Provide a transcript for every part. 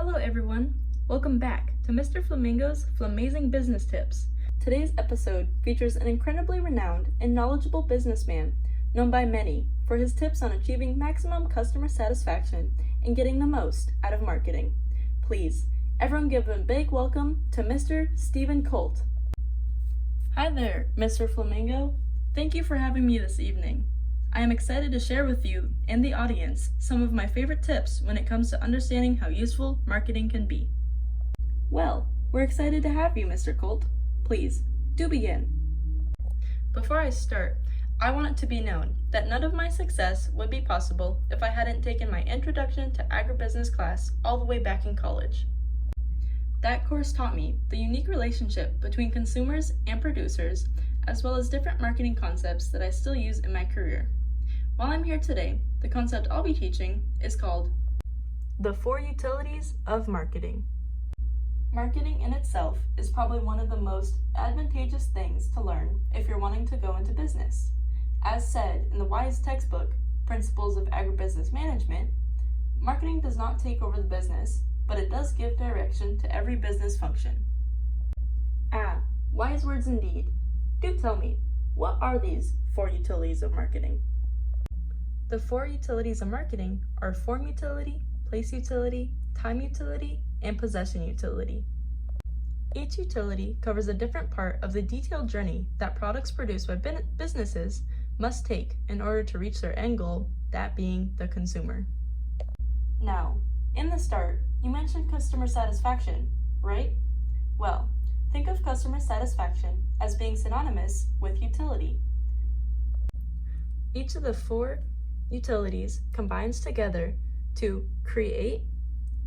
Hello everyone, welcome back to Mr. Flamingo's Flamazing Business Tips. Today's episode features an incredibly renowned and knowledgeable businessman known by many for his tips on achieving maximum customer satisfaction and getting the most out of marketing. Please, everyone give a big welcome to Mr. Stephen Colt. Hi there, Mr. Flamingo. Thank you for having me this evening. I am excited to share with you and the audience some of my favorite tips when it comes to understanding how useful marketing can be. Well, we're excited to have you, Mr. Colt. Please, do begin. Before I start, I want it to be known that none of my success would be possible if I hadn't taken my Introduction to Agribusiness class all the way back in college. That course taught me the unique relationship between consumers and producers, as well as different marketing concepts that I still use in my career. While I'm here today, the concept I'll be teaching is called the 4 utilities of marketing. Marketing in itself is probably one of the most advantageous things to learn if you're wanting to go into business. As said in the WISE textbook, Principles of Agribusiness Management, marketing does not take over the business, but it does give direction to every business function. Ah, wise words indeed. Do tell me, what are these 4 utilities of marketing? The 4 utilities of marketing are form utility, place utility, time utility, and possession utility. Each utility covers a different part of the detailed journey that products produced by businesses must take in order to reach their end goal, that being the consumer. Now, in the start, you mentioned customer satisfaction, right? Well, think of customer satisfaction as being synonymous with utility. Each of the 4 utilities combines together to create,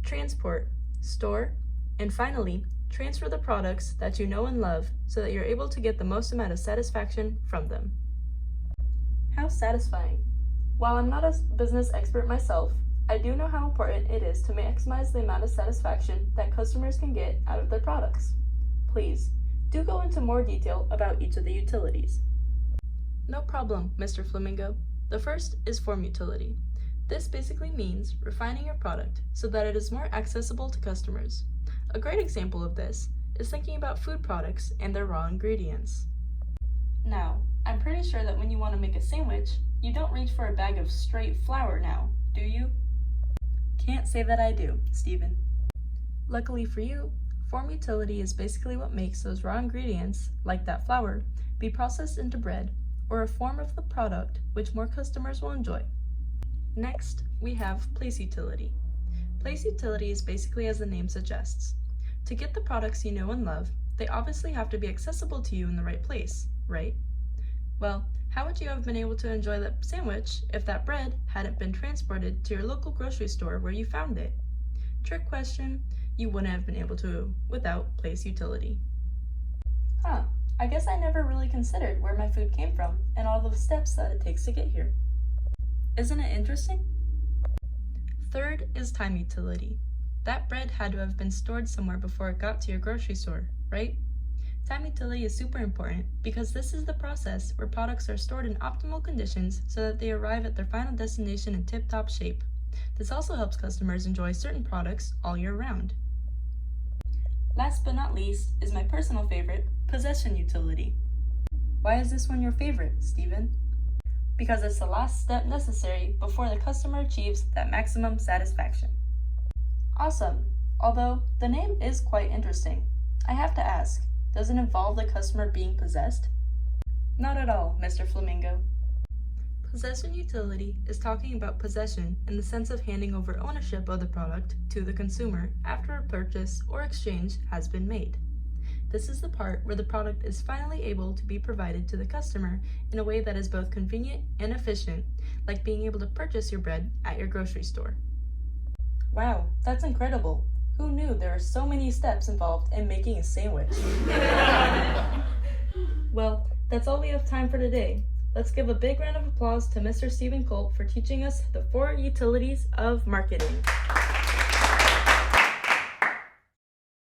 transport, store, and finally, transfer the products that you know and love so that you're able to get the most amount of satisfaction from them. How satisfying. While I'm not a business expert myself, I do know how important it is to maximize the amount of satisfaction that customers can get out of their products. Please, do go into more detail about each of the utilities. No problem, Mr. Flamingo. The first is form utility. This basically means refining your product so that it is more accessible to customers. A great example of this is thinking about food products and their raw ingredients. Now, I'm pretty sure that when you want to make a sandwich, you don't reach for a bag of straight flour now, do you? Can't say that I do, Stephen. Luckily for you, form utility is basically what makes those raw ingredients, like that flour, be processed into bread, or a form of the product which more customers will enjoy. Next, we have place utility. Place utility is basically as the name suggests. To get the products you know and love, they obviously have to be accessible to you in the right place, right? Well, how would you have been able to enjoy that sandwich if that bread hadn't been transported to your local grocery store where you found it? Trick question, you wouldn't have been able to without place utility. Huh, I guess I never really considered where my food came from and all the steps that it takes to get here. Isn't it interesting? Third is time utility. That bread had to have been stored somewhere before it got to your grocery store, right? Time utility is super important because this is the process where products are stored in optimal conditions so that they arrive at their final destination in tip-top shape. This also helps customers enjoy certain products all year round. Last but not least is my personal favorite, possession utility. Why is this one your favorite, Stephen? Because it's the last step necessary before the customer achieves that maximum satisfaction. Awesome, although the name is quite interesting. I have to ask, does it involve the customer being possessed? Not at all, Mr. Flamingo. Possession utility is talking about possession in the sense of handing over ownership of the product to the consumer after a purchase or exchange has been made. This is the part where the product is finally able to be provided to the customer in a way that is both convenient and efficient, like being able to purchase your bread at your grocery store. Wow, that's incredible. Who knew there are so many steps involved in making a sandwich? Well, that's all we have time for today. Let's give a big round of applause to Mr. Stephen Colt for teaching us the 4 utilities of marketing.